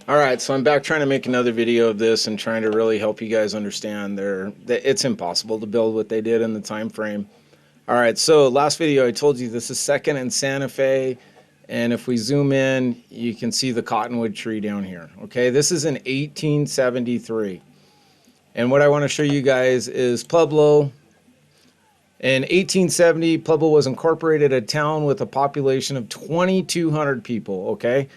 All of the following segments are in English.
All right, so I'm back trying to make another video of this and trying to really help you guys understand that it's impossible to build what they did in the time frame. All right, so last video I told you this is Second and Santa Fe, and if we zoom in, you can see the cottonwood tree down here. Okay, this is in 1873, and what I want to show you guys is Pueblo. In 1870, Pueblo was incorporated a town with a population of 2,200 people. Okay.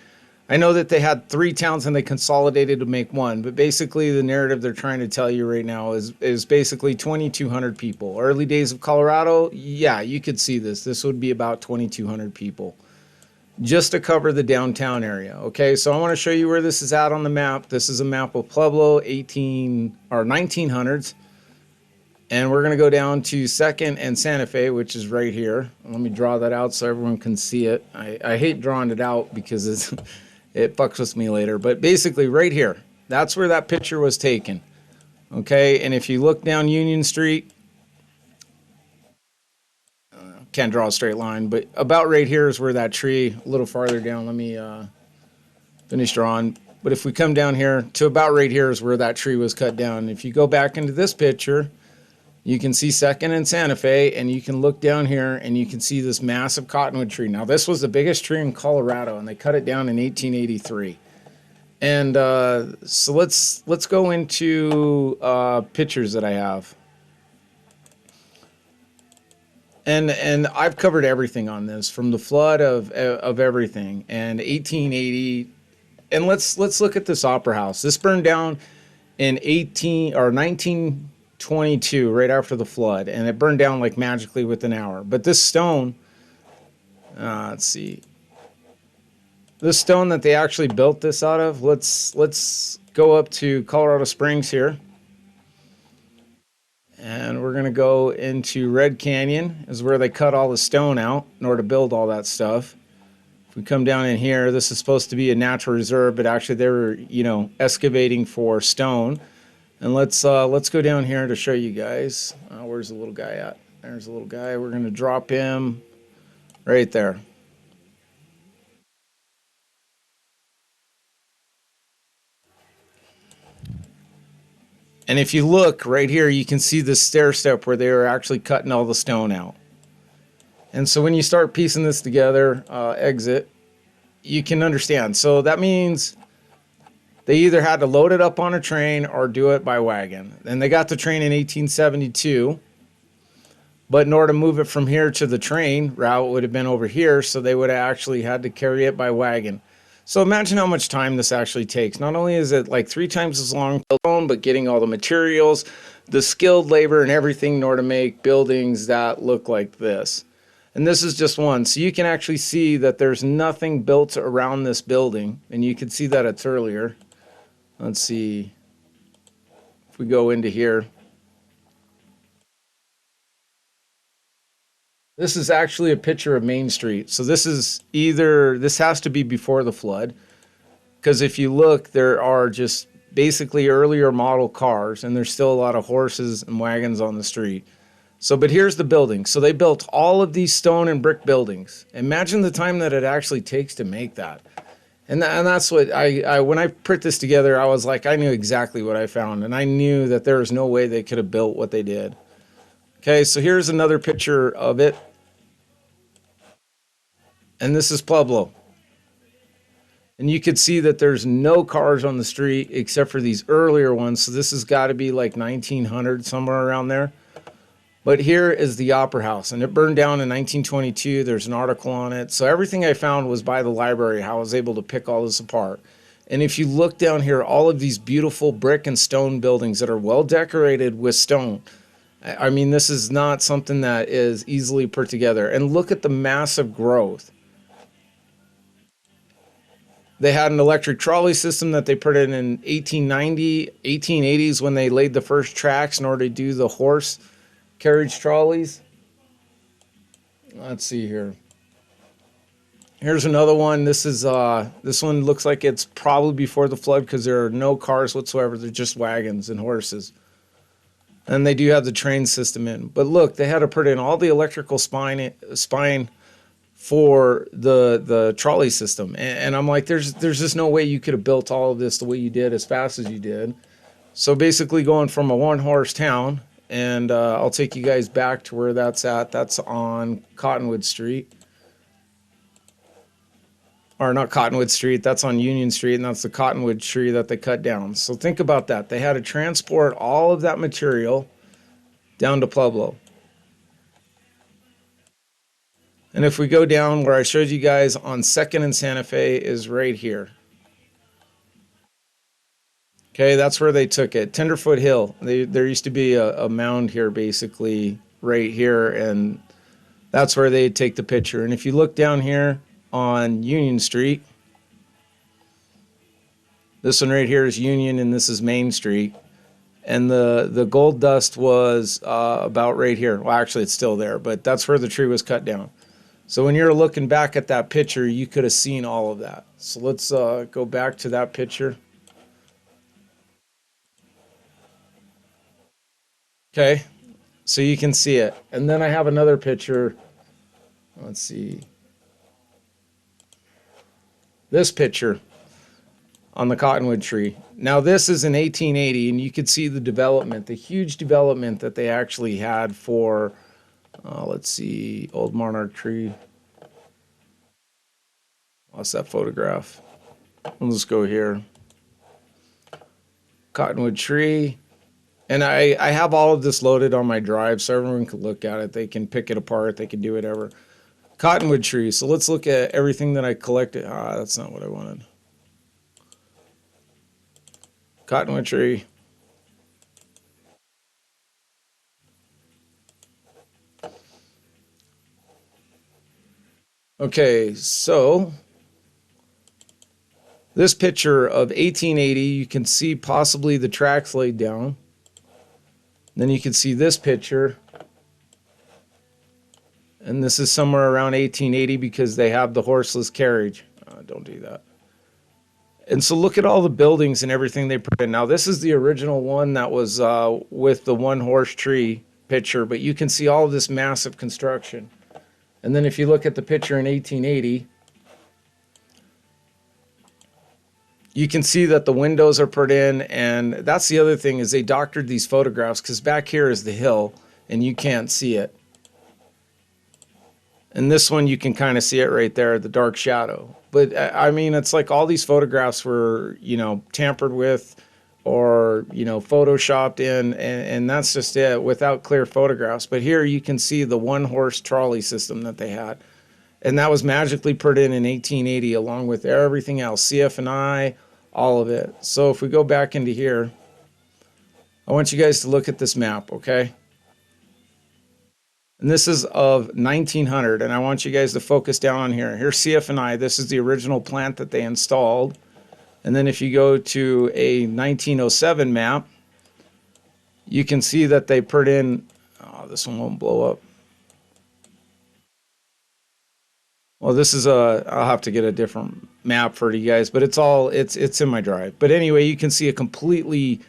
I know that they had three towns and they consolidated to make one, but basically the narrative they're trying to tell you right now is basically 2,200 people. Early days of Colorado, yeah, you could see this. This would be about 2,200 people just to cover the downtown area. Okay, so I want to show you where this is at on the map. This is a map of Pueblo 1900s, and we're going to go down to Second and Santa Fe, which is right here. Let me draw that out so everyone can see it. I hate drawing it out because it's it fucks with me later. But basically right here, that's where that picture was taken. Okay, and if you look down Union Street, can't draw a straight line, but about right here is where that tree, a little farther down, let me finish drawing. But if we come down here to about right here is where that tree was cut down. If you go back into this picture, you can see Second and Santa Fe, and you can look down here and you can see this massive cottonwood tree. Now, this was the biggest tree in Colorado, and they cut it down in 1883. And so let's go into pictures that I have. And I've covered everything on this, from the flood of everything, and 1880. And let's look at this opera house. This burned down in 1922, right after the flood, and it burned down like magically within an hour. But this stone, let's see, this stone that they actually built this out of. Let's go up to Colorado Springs here, and we're gonna go into Red Canyon, is where they cut all the stone out in order to build all that stuff. If we come down in here, this is supposed to be a natural reserve, but actually they were, excavating for stone. And let's go down here to show you guys. Where's the little guy at? There's a little guy. We're going to drop him right there. And if you look right here, you can see the stair step where they were actually cutting all the stone out. And so when you start piecing this together, exit, you can understand. So that means they either had to load it up on a train or do it by wagon. And they got the train in 1872. But in order to move it from here to the train route would have been over here. So they would have actually had to carry it by wagon. So imagine how much time this actually takes. Not only is it like 3 times as long, but getting all the materials, the skilled labor and everything in order to make buildings that look like this. And this is just one. So you can actually see that there's nothing built around this building. And you can see that it's earlier. Let's see if we go into here. This is actually a picture of Main Street. So this has to be before the flood. Because if you look, there are just basically earlier model cars, and there's still a lot of horses and wagons on the street. So, but here's the building. So they built all of these stone and brick buildings. Imagine the time that it actually takes to make that. And that's what when I put this together, I was like, I knew exactly what I found. And I knew that there was no way they could have built what they did. Okay, so here's another picture of it. And this is Pueblo. And you could see that there's no cars on the street except for these earlier ones. So this has got to be like 1900, somewhere around there. But here is the Opera House, and it burned down in 1922. There's an article on it. So everything I found was by the library, how I was able to pick all this apart. And if you look down here, all of these beautiful brick and stone buildings that are well decorated with stone. I mean, this is not something that is easily put together. And look at the massive growth. They had an electric trolley system that they put in 1890, 1880s when they laid the first tracks in order to do the horse carriage trolleys. Let's see here. Here's another one. This one looks like it's probably before the flood because there are no cars whatsoever. They're just wagons and horses. And they do have the train system in. But look, they had to put in all the electrical spine for the trolley system. And I'm like, there's just no way you could have built all of this the way you did as fast as you did. So basically, going from a one horse town, and I'll take you guys back to where that's at. That's on Cottonwood Street, or not Cottonwood Street. That's on Union Street, and that's the cottonwood tree that they cut down. So think about that. They had to transport all of that material down to Pueblo. And if we go down where I showed you guys on Second and Santa Fe is right here. Okay, that's where they took it. Tenderfoot Hill. There used to be a mound here, basically right here, and that's where they take the picture. And if you look down here on Union Street, this one right here is Union, and this is Main Street. And the gold dust was about right here. Well, actually, it's still there, but that's where the tree was cut down. So when you're looking back at that picture, you could have seen all of that. So let's go back to that picture. Okay, so you can see it. And then I have another picture. Let's see. This picture on the cottonwood tree. Now this is in 1880, and you could see the development, the huge development that they actually had for, let's see, old monarch tree. Lost that photograph. Let's go here. Cottonwood tree. And I have all of this loaded on my drive so everyone can look at it. They can pick it apart. They can do whatever. Cottonwood tree. So let's look at everything that I collected. That's not what I wanted. Cottonwood tree. Okay, so this picture of 1880, you can see possibly the tracks laid down. Then you can see this picture. And this is somewhere around 1880 because they have the horseless carriage. Don't do that. And so look at all the buildings and everything they put in. Now, this is the original one that was with the one horse tree picture, but you can see all of this massive construction. And then if you look at the picture in 1880, you can see that the windows are put in. And that's the other thing is they doctored these photographs because back here is the hill and you can't see it. And this one, you can kind of see it right there, the dark shadow. But I mean, it's like all these photographs were, tampered with or, photoshopped in, and that's just it without clear photographs. But here you can see the one horse trolley system that they had. And that was magically put in 1880 along with everything else, CF&I, all of it. So if we go back into here, I want you guys to look at this map, okay? And this is of 1900, and I want you guys to focus down on here. Here's CF&I. This is the original plant that they installed. And then if you go to a 1907 map, you can see that they put in, this one won't blow up. Well, this is I'll have to get a different map for you guys, but it's in my drive. But anyway, you can see a completely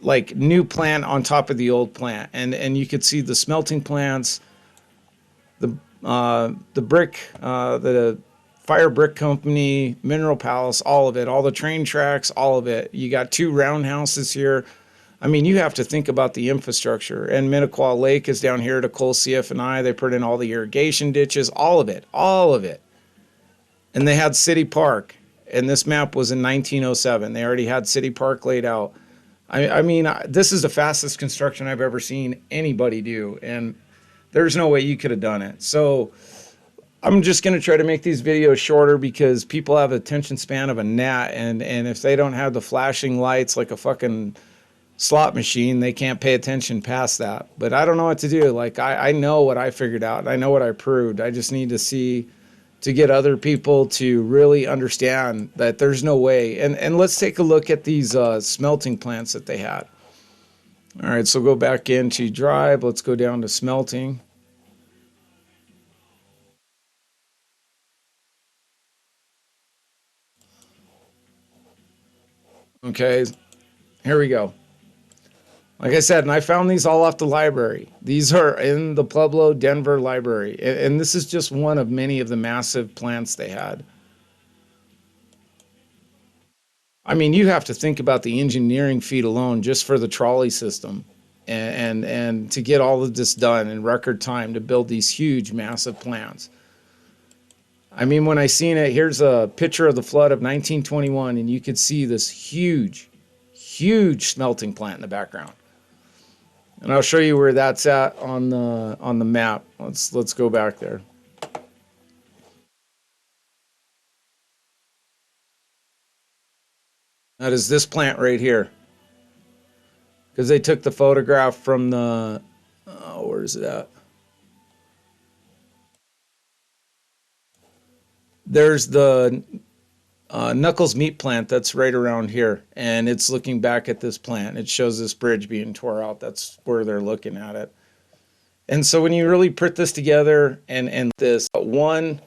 like new plant on top of the old plant, and you could see the smelting plants, the brick, the fire brick company, mineral palace, all of it, all the train tracks, all of it. You got two roundhouses here. I mean, you have to think about the infrastructure. And Minnequaw Lake is down here to Cole CF&I. They put in all the irrigation ditches, all of it, all of it. And they had City Park, and this map was in 1907. They already had City Park laid out. I mean, this is the fastest construction I've ever seen anybody do, and there's no way you could have done it. So I'm just going to try to make these videos shorter because people have attention span of a gnat, and if they don't have the flashing lights like a fucking slot machine, they can't pay attention past that. But I don't know what to do. Like, I know what I figured out. I know what I proved. I just need to get other people to really understand that there's no way. And let's take a look at these smelting plants that they had. All right, so go back into drive. Let's go down to smelting. Okay, here we go. Like I said, and I found these all off the library. These are in the Pueblo, Denver library. And this is just one of many of the massive plants they had. I mean, you have to think about the engineering feat alone just for the trolley system and to get all of this done in record time to build these huge, massive plants. I mean, when I seen it, here's a picture of the flood of 1921, and you could see this huge, huge smelting plant in the background. And I'll show you where that's at on the map. Let's go back there. That is this plant right here, because they took the photograph from the where is it at? There's the Knuckles meat plant that's right around here, and it's looking back at this plant. It shows this bridge being tore out. That's where they're looking at it. And so when you really put this together and this one,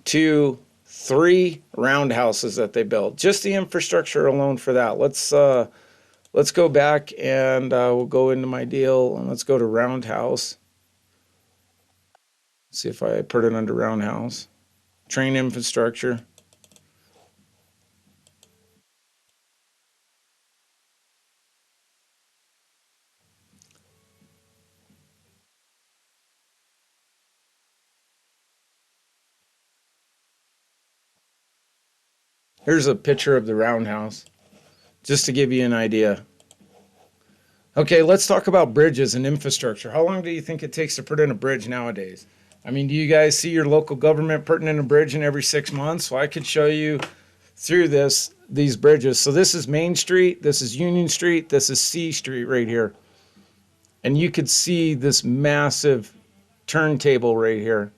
two, three roundhouses that they built, just the infrastructure alone for that. Let's go back and we'll go into my deal and let's go to roundhouse. See if I put it under roundhouse. Train infrastructure. Here's a picture of the roundhouse, just to give you an idea. Okay, let's talk about bridges and infrastructure. How long do you think it takes to put in a bridge nowadays? I mean, do you guys see your local government putting in a bridge in every 6 months? Well, I could show you through these bridges. So this is Main Street, this is Union Street, this is C Street right here. And you could see this massive turntable right here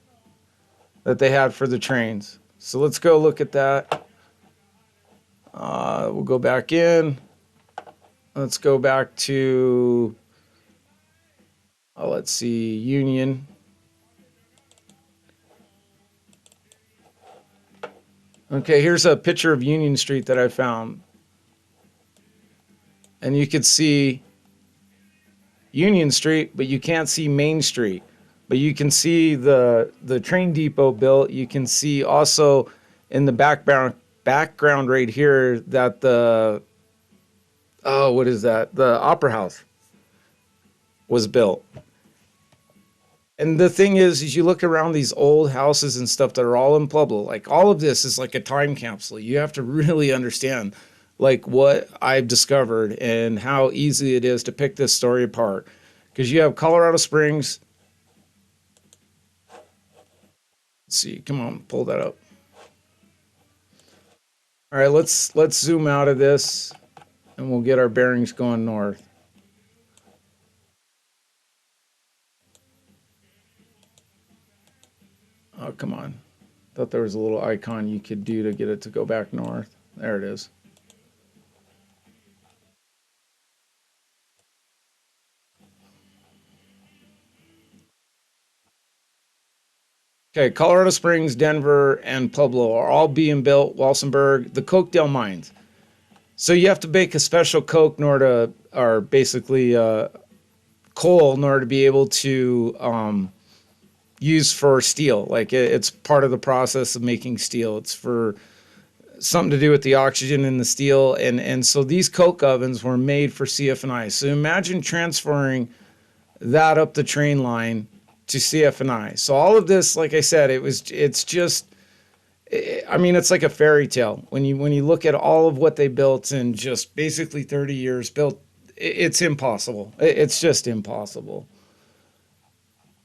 that they had for the trains. So let's go look at that. We'll go back in. Let's go back to, let's see, Union. Okay, here's a picture of Union Street that I found. And you could see Union Street, but you can't see Main Street. But you can see the train depot built. You can see also in the background right here that what is that? The Opera House was built. And the thing is you look around these old houses and stuff that are all in Pueblo, like all of this is like a time capsule. You have to really understand like what I've discovered and how easy it is to pick this story apart. Because you have Colorado Springs. Let's see, come on, pull that up. All right, let's zoom out of this and we'll get our bearings going north. Oh, come on. Thought there was a little icon you could do to get it to go back north. There it is. Okay, Colorado Springs, Denver, and Pueblo are all being built. Walsenburg, the Cokedale mines. So you have to bake a special coke in order to, or basically coal in order to be able to use for steel. Like it's part of the process of making steel. It's for something to do with the oxygen in the steel. And so these coke ovens were made for CF&I. So imagine transferring that up the train line to CF&I. So all of this, like I said, it's just, I mean, it's like a fairy tale when you look at all of what they built in just basically 30 years built. It's impossible. It's just impossible.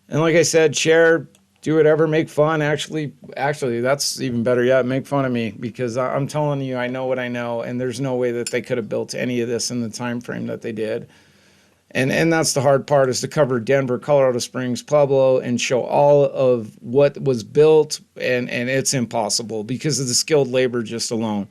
And like I said, share, do whatever, make fun. Actually, that's even better yet. Make fun of me because I'm telling you, I know what I know, and there's no way that they could have built any of this in the time frame that they did. And that's the hard part, is to cover Denver, Colorado Springs, Pueblo, and show all of what was built, and it's impossible because of the skilled labor just alone.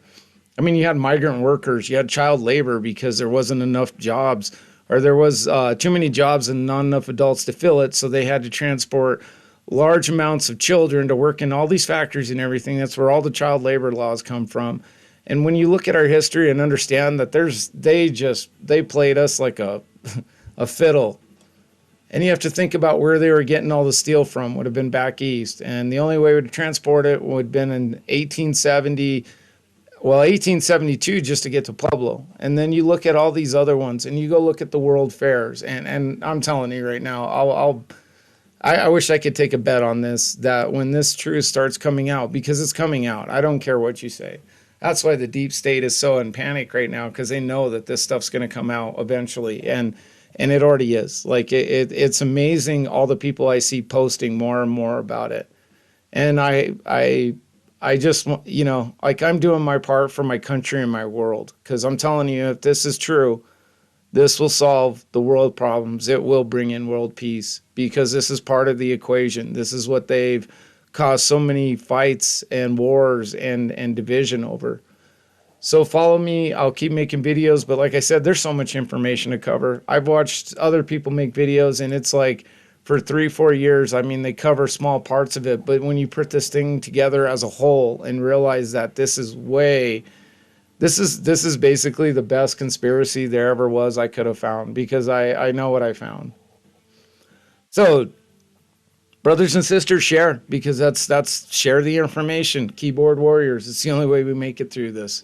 I mean, you had migrant workers, you had child labor because there wasn't enough jobs, or there was too many jobs and not enough adults to fill it, so they had to transport large amounts of children to work in all these factories and everything. That's where all the child labor laws come from. And when you look at our history and understand that they played us like a a fiddle. And you have to think about where they were getting all the steel from, would have been back east. And the only way to transport it would have been in 1870, well, 1872 just to get to Pueblo. And then you look at all these other ones and you go look at the world fairs. And I'm telling you right now, I wish I could take a bet on this that when this truth starts coming out, because it's coming out, I don't care what you say. That's why the deep state is so in panic right now because they know that this stuff's going to come out eventually, and it already is. Like it's amazing all the people I see posting more and more about it, and I just like I'm doing my part for my country and my world because I'm telling you if this is true, this will solve the world problems. It will bring in world peace because this is part of the equation. This is what they've caused so many fights and wars and division over. So follow me. I'll keep making videos. But like I said, there's so much information to cover. I've watched other people make videos and it's like for 3, 4 years, I mean, they cover small parts of it. But when you put this thing together as a whole and realize that this is basically the best conspiracy there ever was I could have found because I know what I found. So brothers and sisters, share because that's share the information. Keyboard warriors. It's the only way we make it through this.